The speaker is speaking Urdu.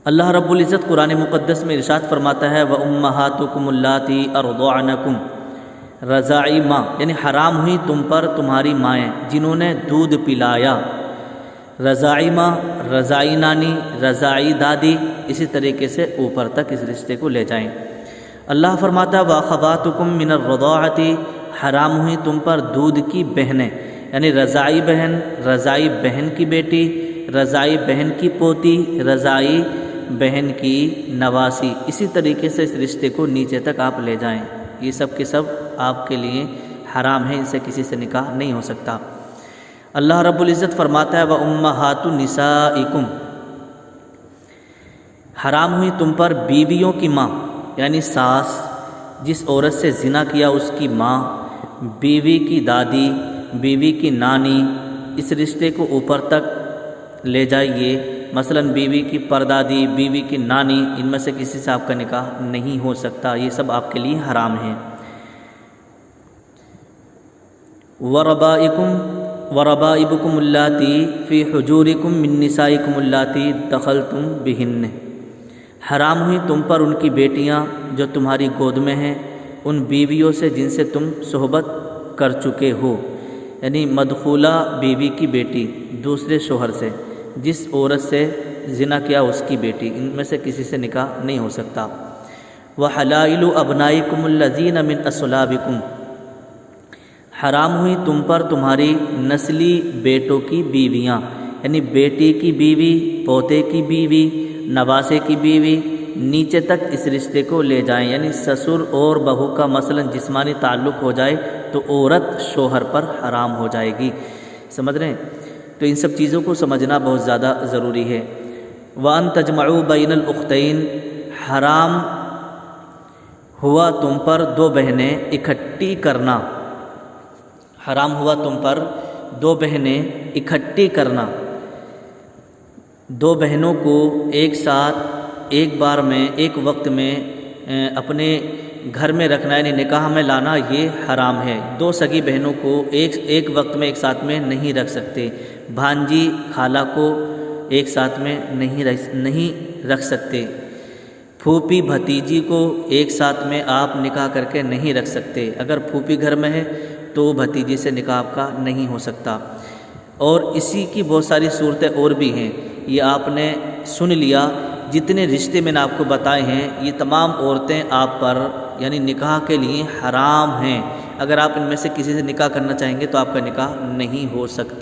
اللہ رب العزت قرآن مقدس میں ارشاد فرماتا ہے وَأُمَّهَاتُكُمُ اللَّاتِي أَرْضَعْنَكُمْ رضاعی ماں، یعنی حرام ہوئی تم پر تمہاری مائیں جنہوں نے دودھ پلایا۔ رضاعی ماں، رضاعی نانی، رضاعی دادی، اسی طریقے سے اوپر تک اس رشتے کو لے جائیں۔ اللہ فرماتا ہے وَأَخَوَاتُكُم مِّنَ الرَّضَاعَةِ حرام ہوئی تم پر دودھ کی بہنیں، یعنی رضاعی بہن، رضاعی بہن کی بیٹی، رضاعی بہن کی پوتی، رضاعی بہن کی نواسی، اسی طریقے سے اس رشتے کو نیچے تک آپ لے جائیں۔ یہ سب کے سب آپ کے لیے حرام ہیں، ان سے کسی سے نکاح نہیں ہو سکتا۔ اللہ رب العزت فرماتا ہے وَأُمَّهَاتُ نِسَائِكُمْ حرام ہوئی تم پر بیویوں کی ماں، یعنی ساس، جس عورت سے زنا کیا اس کی ماں، بیوی کی دادی، بیوی کی نانی، اس رشتے کو اوپر تک لے جائیے۔ مثلا بیوی کی پردادی، بیوی کی نانی، ان میں سے کسی سے آپ کا نکاح نہیں ہو سکتا، یہ سب آپ کے لیے حرام ہیں۔ وَرَبَائِبُكُمُ اللَّاتِي فِي حُجُورِكُم مِّن نِّسَائِكُمُ اللَّاتِي دَخَلْتُم بِهِنَّ حرام ہوئی تم پر ان کی بیٹیاں جو تمہاری گود میں ہیں، ان بیویوں سے جن سے تم صحبت کر چکے ہو، یعنی مدخولہ بیوی کی بیٹی دوسرے شوہر سے، جس عورت سے زنا کیا اس کی بیٹی، ان میں سے کسی سے نکاح نہیں ہو سکتا۔ وَحَلَائِلُ أَبْنَائِكُمُ الَّذِينَ مِنْ أَصْلَابِكُمْ حرام ہوئی تم پر تمہاری نسلی بیٹوں کی بیویاں، یعنی بیٹی کی بیوی، پوتے کی بیوی، نواسے کی بیوی، نیچے تک اس رشتے کو لے جائیں، یعنی سسر اور بہو کا مثلا جسمانی تعلق ہو جائے تو عورت شوہر پر حرام ہو جائے گی۔ سمجھ رہے ہیں؟ تو ان سب چیزوں کو سمجھنا بہت زیادہ ضروری ہے۔ وَأَن تَجْمَعُوا بَيْنَ الْأُخْتَيْنِ حرام ہوا تم پر دو بہنیں اکٹھی کرنا، حرام ہوا تم پر دو بہنیں اکٹھی کرنا، دو بہنوں کو ایک ساتھ ایک بار میں ایک وقت میں اپنے گھر میں رکھنا، یعنی نکاح میں لانا، یہ حرام ہے۔ دو سگی بہنوں کو ایک وقت میں ایک ساتھ میں نہیں رکھ سکتے، بھانجی خالہ کو ایک ساتھ میں نہیں رکھ سکتے، پھوپھی بھتیجی کو ایک ساتھ میں آپ نکاح کر کے نہیں رکھ سکتے، اگر پھوپھی گھر میں ہے تو بھتیجی سے نکاح آپ کا نہیں ہو سکتا۔ اور اسی کی بہت ساری صورتیں اور بھی ہیں، یہ آپ نے سن لیا۔ جتنے رشتے میں نے آپ کو بتائے ہیں یہ تمام عورتیں آپ پر یعنی نکاح کے لیے حرام ہیں، اگر آپ ان میں سے کسی سے نکاح کرنا چاہیں گے تو آپ کا نکاح نہیں ہو سکتا۔